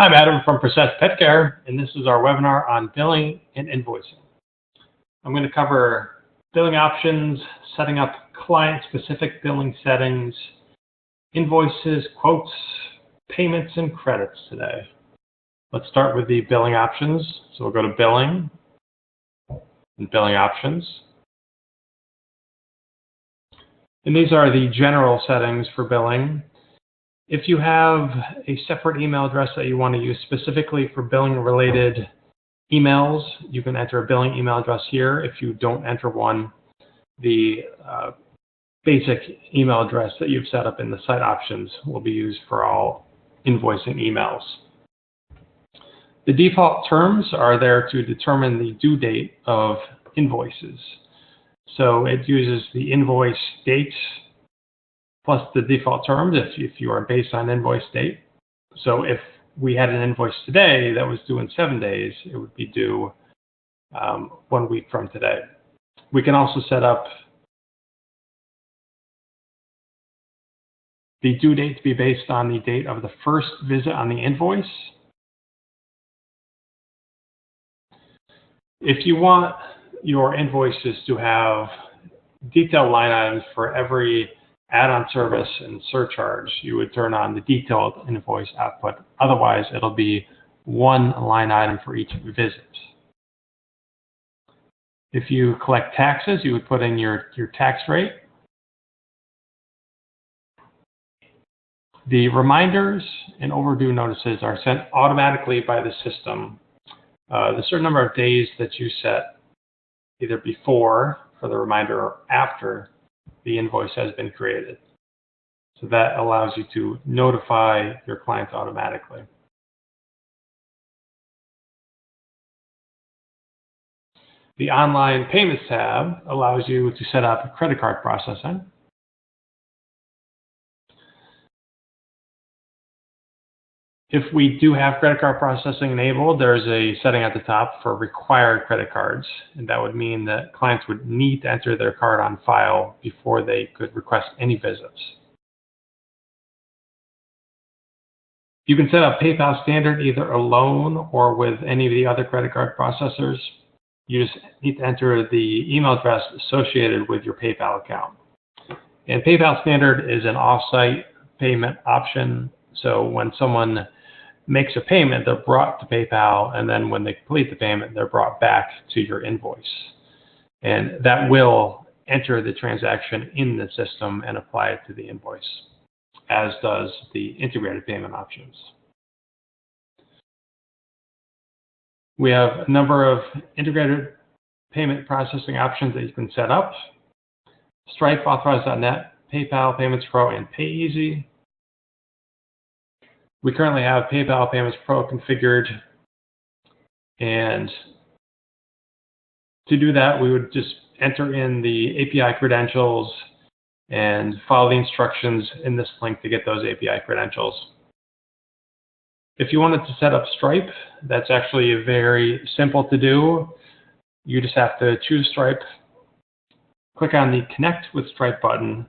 I'm Adam from Process Pet Care, and this is our webinar on billing and invoicing. I'm going to cover billing options, setting up client-specific billing settings, invoices, quotes, payments, and credits today. Let's start with the billing options. So we'll go to Billing and Billing Options. And these are the general settings for billing. If you have a separate email address that you want to use specifically for billing-related emails, you can enter a billing email address here. If you don't enter one, the basic email address that you've set up in the site options will be used for all invoicing emails. The default terms are there to determine the due date of invoices. So it uses the invoice date plus the default terms if you are based on invoice date. So if we had an invoice today that was due in 7 days, it would be due 1 week from today. We can also set up the due date to be based on the date of the first visit on the invoice. If you want your invoices to have detailed line items for every add-on service and surcharge, you would turn on the detailed invoice output. Otherwise, it'll be one line item for each visit. If you collect taxes, you would put in your tax rate. The reminders and overdue notices are sent automatically by the system. The certain number of days that you set, either before for the reminder or after the invoice has been created. So that allows you to notify your clients automatically. The Online Payments tab allows you to set up credit card processing. If we do have credit card processing enabled, there's a setting at the top for required credit cards, and that would mean that clients would need to enter their card on file before they could request any visits. You can set up PayPal Standard either alone or with any of the other credit card processors. You just need to enter the email address associated with your PayPal account. And PayPal Standard is an off-site payment option, so when someone makes a payment, they're brought to PayPal, and then when they complete the payment, they're brought back to your invoice. And that will enter the transaction in the system and apply it to the invoice, as does the integrated payment options. We have a number of integrated payment processing options that you can set up: Stripe, Authorize.net, PayPal, Payments Pro, and PayEasy. We currently have PayPal Payments Pro configured, and to do that, we would just enter in the API credentials and follow the instructions in this link to get those API credentials. If you wanted to set up Stripe, that's actually very simple to do. You just have to choose Stripe, click on the Connect with Stripe button,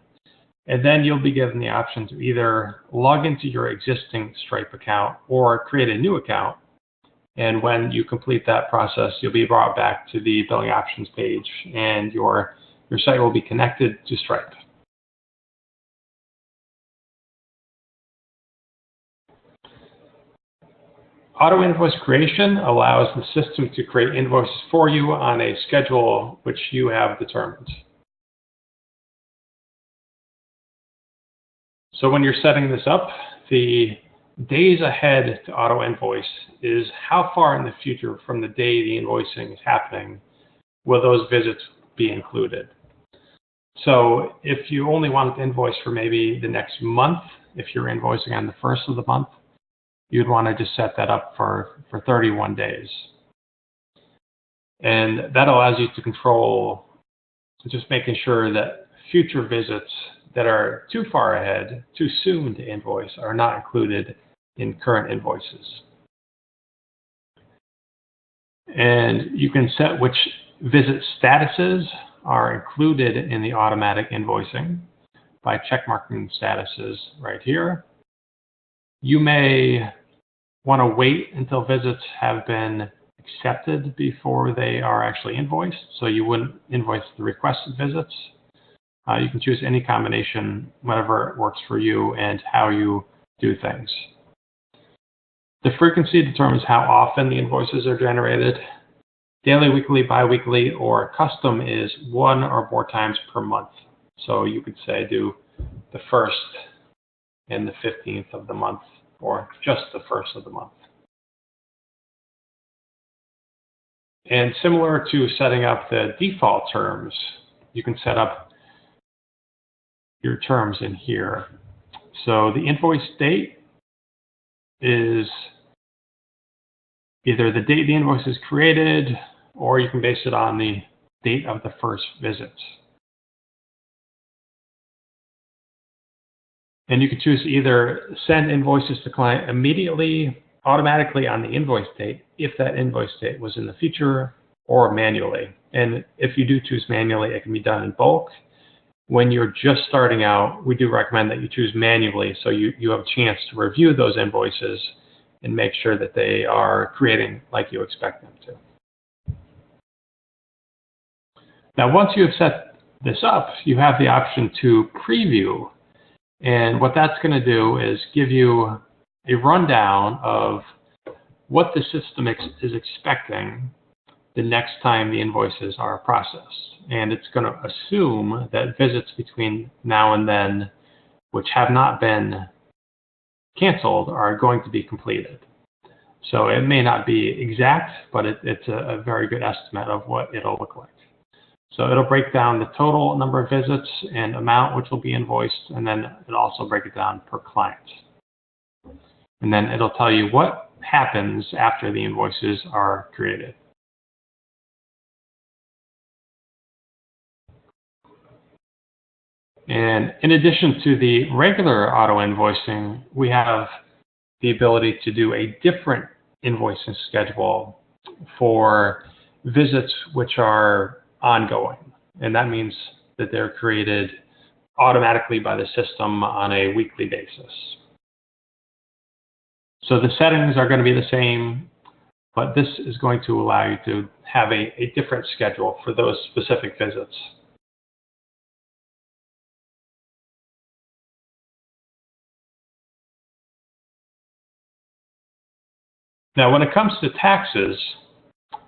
and then you'll be given the option to either log into your existing Stripe account or create a new account. And when you complete that process, you'll be brought back to the billing options page, and your site will be connected to Stripe. Auto invoice creation allows the system to create invoices for you on a schedule which you have determined. So when you're setting this up, the days ahead to auto invoice is how far in the future from the day the invoicing is happening will those visits be included. So if you only want to invoice for maybe the next month, if you're invoicing on the first of the month, you'd want to just set that up for 31 days. And that allows you to control just making sure that future visits that are too far ahead, too soon to invoice, are not included in current invoices. And you can set which visit statuses are included in the automatic invoicing by checkmarking statuses right here. You may want to wait until visits have been accepted before they are actually invoiced, so you wouldn't invoice the requested visits. You can choose any combination, whatever works for you and how you do things. The frequency determines how often the invoices are generated. Daily, weekly, bi-weekly, or custom is 1 or more times per month. So you could say do the 1st and the 15th of the month, or just the 1st of the month. And similar to setting up the default terms, you can set up your terms in here. So the invoice date is either the date the invoice is created, or you can base it on the date of the first visit. And you can choose to either send invoices to client immediately, automatically on the invoice date, if that invoice date was in the future, or manually. And if you do choose manually, it can be done in bulk. When you're just starting out, we do recommend that you choose manually so you have a chance to review those invoices and make sure that they are creating like you expect them to. Now, once you have set this up, you have the option to preview. And what that's going to do is give you a rundown of what the system is expecting the next time the invoices are processed. And it's going to assume that visits between now and then, which have not been canceled, are going to be completed. So it may not be exact, but it's a very good estimate of what it'll look like. So it'll break down the total number of visits and amount which will be invoiced, and then it'll also break it down per client. And then it'll tell you what happens after the invoices are created. And in addition to the regular auto invoicing, we have the ability to do a different invoicing schedule for visits which are ongoing. And that means that they're created automatically by the system on a weekly basis. So the settings are going to be the same, but this is going to allow you to have a different schedule for those specific visits. Now, when it comes to taxes,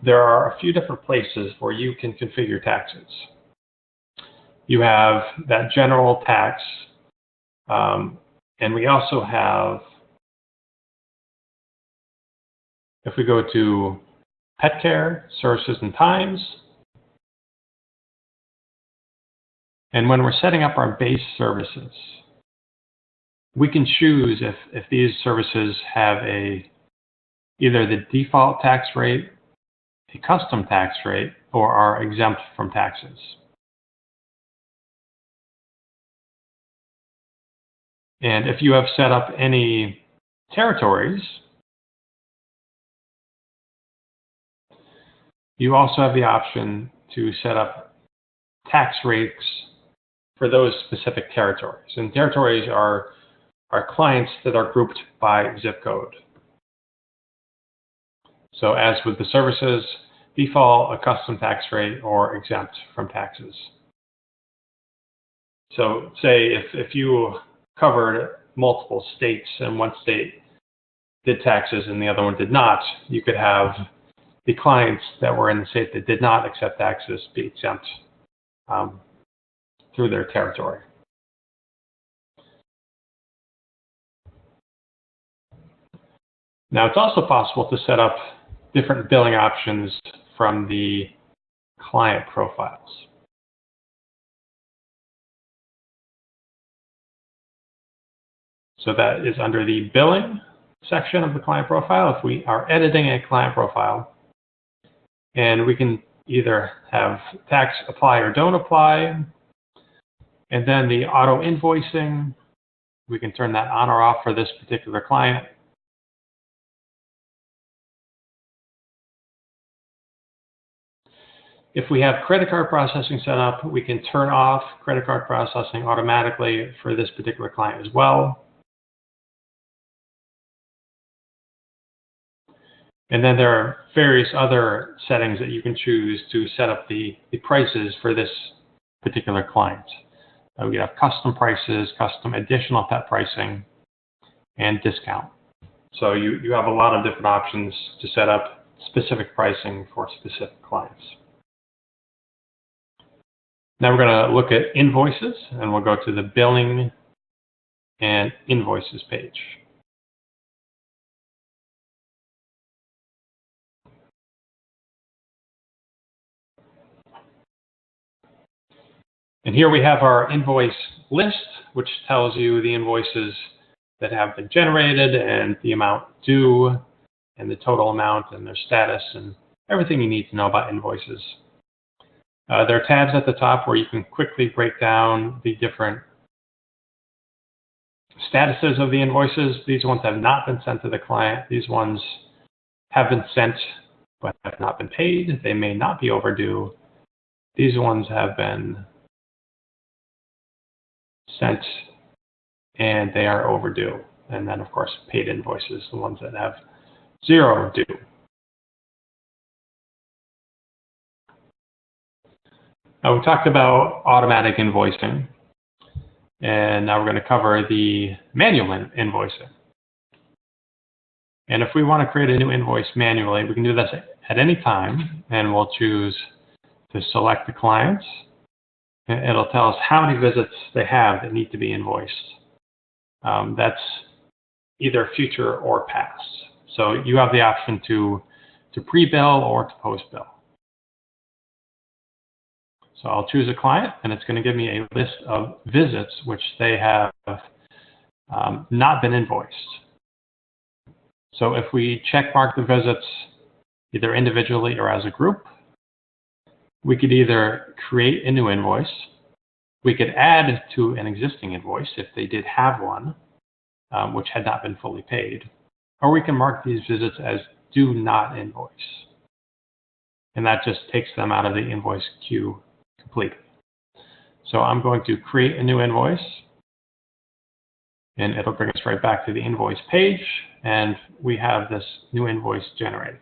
there are a few different places where you can configure taxes. You have that general tax, and we also have, if we go to pet care, services and times, and when we're setting up our base services, we can choose if these services have either the default tax rate, a custom tax rate, or are exempt from taxes. And if you have set up any territories, you also have the option to set up tax rates for those specific territories. And territories are clients that are grouped by zip code. So as with the services, default, a custom tax rate, or exempt from taxes. So say if you covered multiple states and one state did taxes and the other one did not, you could have the clients that were in the state that did not accept taxes be exempt through their territory. Now, it's also possible to set up different billing options from the client profiles. So that is under the billing section of the client profile. If we are editing a client profile, and we can either have tax apply or don't apply, and then the auto invoicing, we can turn that on or off for this particular client. If we have credit card processing set up, we can turn off credit card processing automatically for this particular client as well. And then there are various other settings that you can choose to set up the prices for this particular client. We have custom prices, custom additional pet pricing, and discount. So you have a lot of different options to set up specific pricing for specific clients. Now we're going to look at invoices, and we'll go to the billing and invoices page. And here we have our invoice list, which tells you the invoices that have been generated and the amount due and the total amount and their status and everything you need to know about invoices. There are tabs at the top where you can quickly break down the different statuses of the invoices. These ones have not been sent to the client. These ones have been sent but have not been paid. They may not be overdue. These ones have been sent and they are overdue. And then, of course, paid invoices, the ones that have zero due. Now, we talked about automatic invoicing, and now we're going to cover the manual invoicing. And if we want to create a new invoice manually, we can do this at any time, and we'll choose to select the clients. And it'll tell us how many visits they have that need to be invoiced. That's either future or past. So you have the option to pre-bill or to post-bill. So I'll choose a client, and it's going to give me a list of visits which they have not been invoiced. So if we check mark the visits either individually or as a group, we could either create a new invoice, we could add to an existing invoice if they did have one, which had not been fully paid, or we can mark these visits as do not invoice. And that just takes them out of the invoice queue completely. So I'm going to create a new invoice, and it'll bring us right back to the invoice page, and we have this new invoice generated.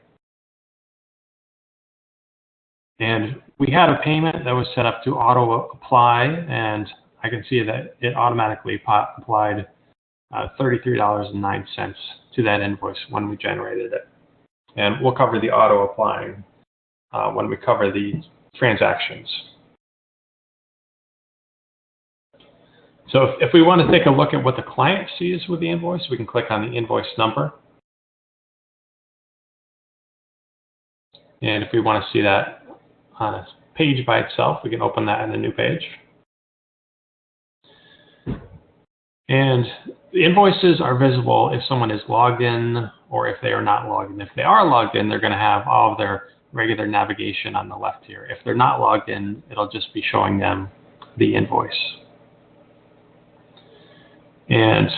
And we had a payment that was set up to auto apply, and I can see that it automatically applied $33.09 to that invoice when we generated it. And we'll cover the auto applying when we cover the transactions. So if we want to take a look at what the client sees with the invoice, we can click on the invoice number. And if we want to see that on a page by itself, we can open that in a new page. And the invoices are visible if someone is logged in or if they are not logged in. If they are logged in, they're going to have all of their regular navigation on the left here. If they're not logged in, it'll just be showing them the invoice. And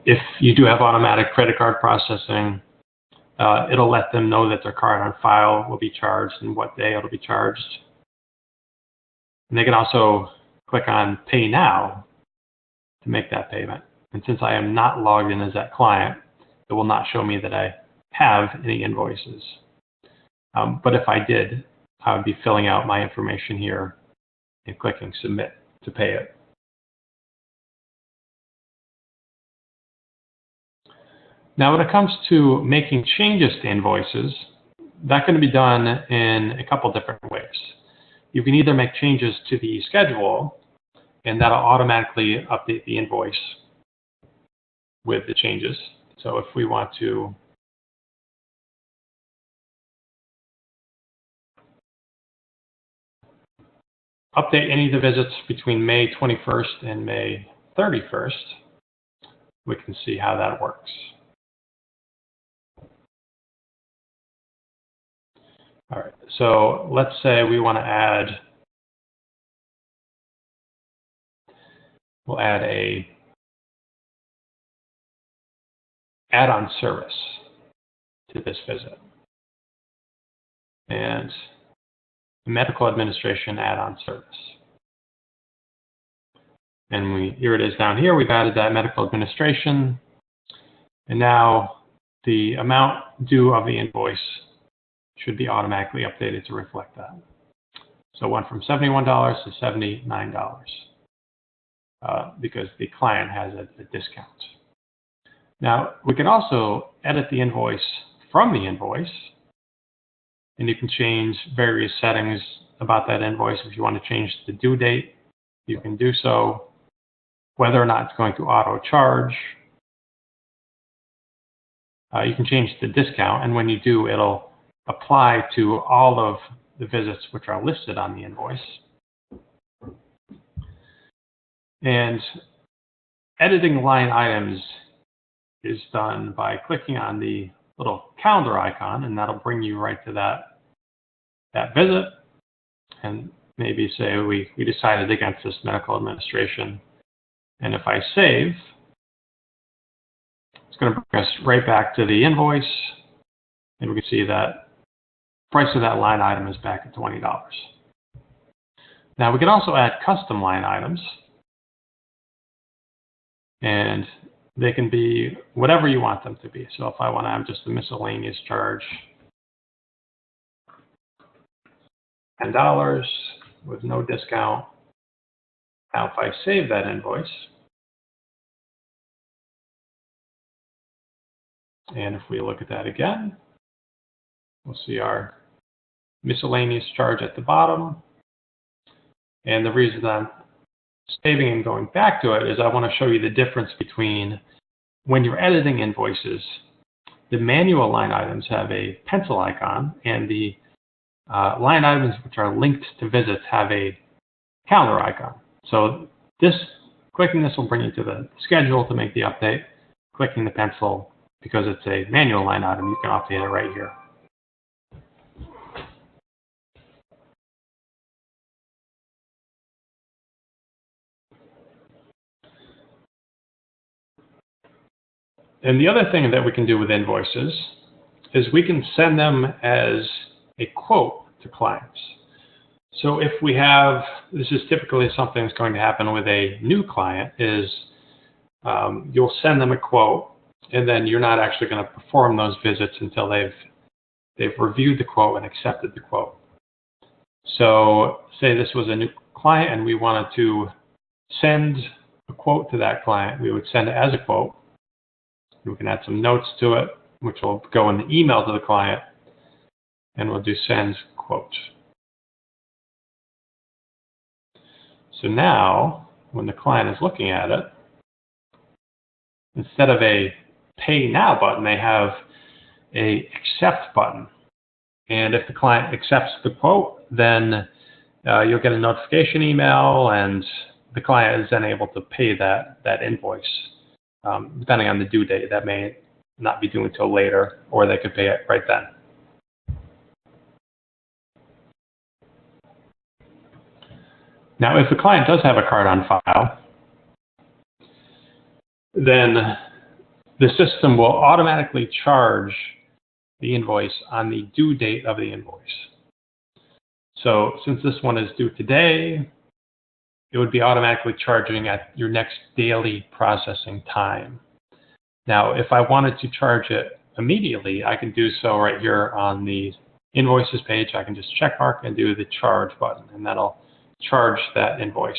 if you do have automatic credit card processing, it'll let them know that their card on file will be charged and what day it'll be charged. And they can also click on Pay Now to make that payment. And since I am not logged in as that client, it will not show me that I have any invoices. But if I did, I would be filling out my information here and clicking Submit to pay it. Now, when it comes to making changes to invoices, that can be done in a couple different ways. You can either make changes to the schedule, and that'll automatically update the invoice with the changes. So if we want to update any of the visits between May 21st and May 31st, we can see how that works. All right, so let's say we want to we'll add a add-on service to this visit. And medical administration add-on service. And here it is down here. We've added that medical administration. And now the amount due of the invoice should be automatically updated to reflect that. So it went from $71 to $79 because the client has a discount. Now, we can also edit the invoice from the invoice, and you can change various settings about that invoice. If you want to change the due date, you can do so, whether or not it's going to auto charge. You can change the discount, and when you do, it'll apply to all of the visits which are listed on the invoice. And editing line items is done by clicking on the little calendar icon, and that'll bring you right to that visit. And maybe say we decided against this medical administration. And if I save, it's going to bring us right back to the invoice, and we can see that price of that line item is back at $20. Now we can also add custom line items, and they can be whatever you want them to be. So if I want to have just a miscellaneous charge, $10 with no discount. Now if I save that invoice, and if we look at that again, we'll see our miscellaneous charge at the bottom. And the reason I'm saving and going back to it is I want to show you the difference between when you're editing invoices, the manual line items have a pencil icon, and the line items which are linked to visits have a calendar icon. So clicking this will bring you to the schedule to make the update. Clicking the pencil, because it's a manual line item, you can update it right here. And the other thing that we can do with invoices is we can send them as a quote to clients. So if we have, this is typically something that's going to happen with a new client, is you'll send them a quote, and then you're not actually going to perform those visits until they've reviewed the quote and accepted the quote. So say this was a new client and we wanted to send a quote to that client, we would send it as a quote. We can add some notes to it, which will go in the email to the client, and we'll do send quote. So now, when the client is looking at it, instead of a pay now button, they have a accept button. And if the client accepts the quote, then you'll get a notification email, and the client is then able to pay that invoice. Depending on the due date, that may not be due until later, or they could pay it right then. Now, if the client does have a card on file, then the system will automatically charge the invoice on the due date of the invoice. So since this one is due today, it would be automatically charging at your next daily processing time. Now, if I wanted to charge it immediately, I can do so right here on the Invoices page. I can just check mark and do the charge button, and that'll charge that invoice.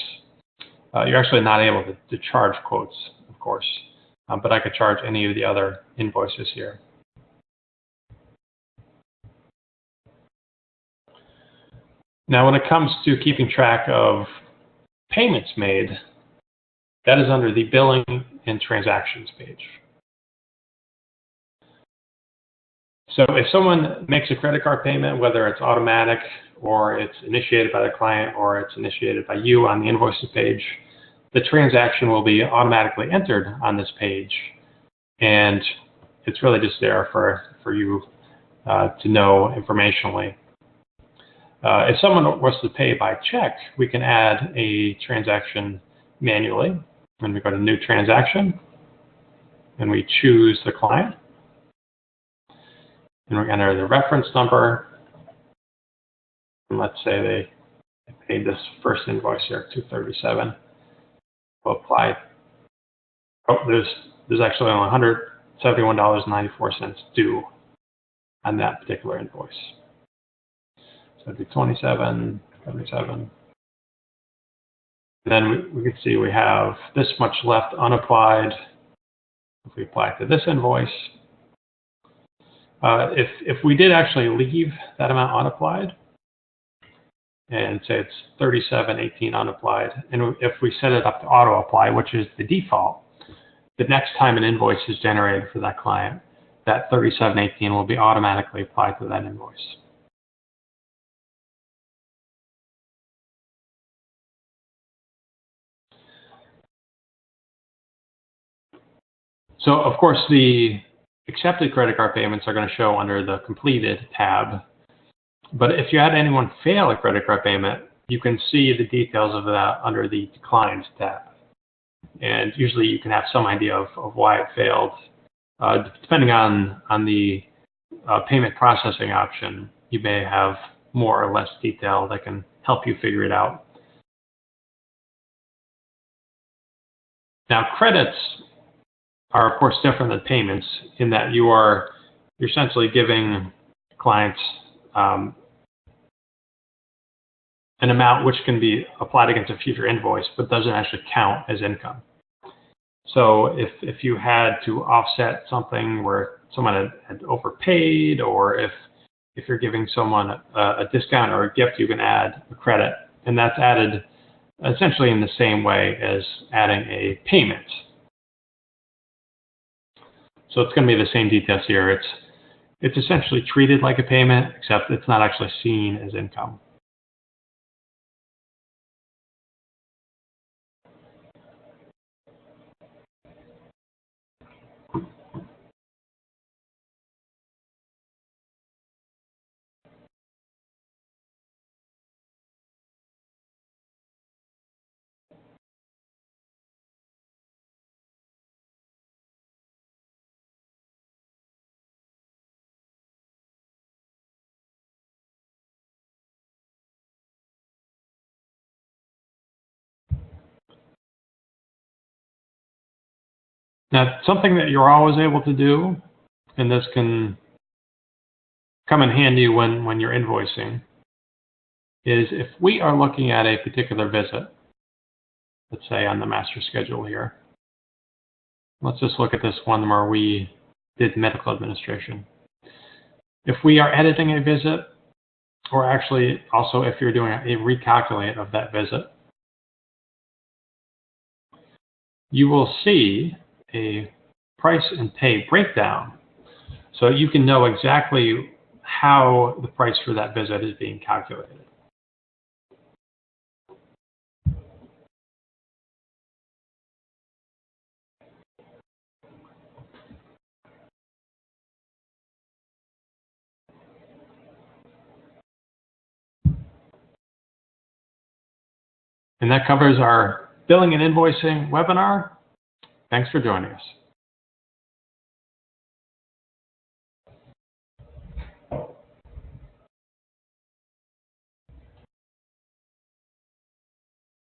You're actually not able to charge quotes, of course, but I could charge any of the other invoices here. Now, when it comes to keeping track of payments made, that is under the Billing and Transactions page. So if someone makes a credit card payment, whether it's automatic or it's initiated by the client or it's initiated by you on the Invoices page, the transaction will be automatically entered on this page. And it's really just there for you to know informationally. If someone was to pay by check, we can add a transaction manually. When we go to New Transaction, and we choose the client, and we enter the reference number. And let's say they paid this first invoice here, $237. We'll apply. Oh, there's actually only $71.94 due on that particular invoice. So it'd be $27.77. Then we can see we have this much left unapplied. If we apply it to this invoice, if we did actually leave that amount unapplied, and say it's $37.18 unapplied, and if we set it up to auto apply, which is the default, the next time an invoice is generated for that client, that $37.18 will be automatically applied to that invoice. So of course the accepted credit card payments are going to show under the completed tab. But if you had anyone fail a credit card payment, you can see the details of that under the declines tab. And usually you can have some idea of why it failed. Depending on the payment processing option, you may have more or less detail that can help you figure it out. Now, credits are of course different than payments in that you're essentially giving clients an amount which can be applied against a future invoice but doesn't actually count as income. So if you had to offset something where someone had overpaid, or if you're giving someone a discount or a gift, you can add a credit, and that's added essentially in the same way as adding a payment. So it's going to be the same details here. It's essentially treated like a payment, except it's not actually seen as income. Now, something that you're always able to do, and this can come in handy when you're invoicing, is if we are looking at a particular visit, let's say on the master schedule here, let's just look at this one where we did medical administration. If we are editing a visit, or actually also if you're doing a recalculate of that visit, you will see a price and pay breakdown, so you can know exactly how the price for that visit is being calculated. And that covers our billing and invoicing webinar. Thanks for joining us.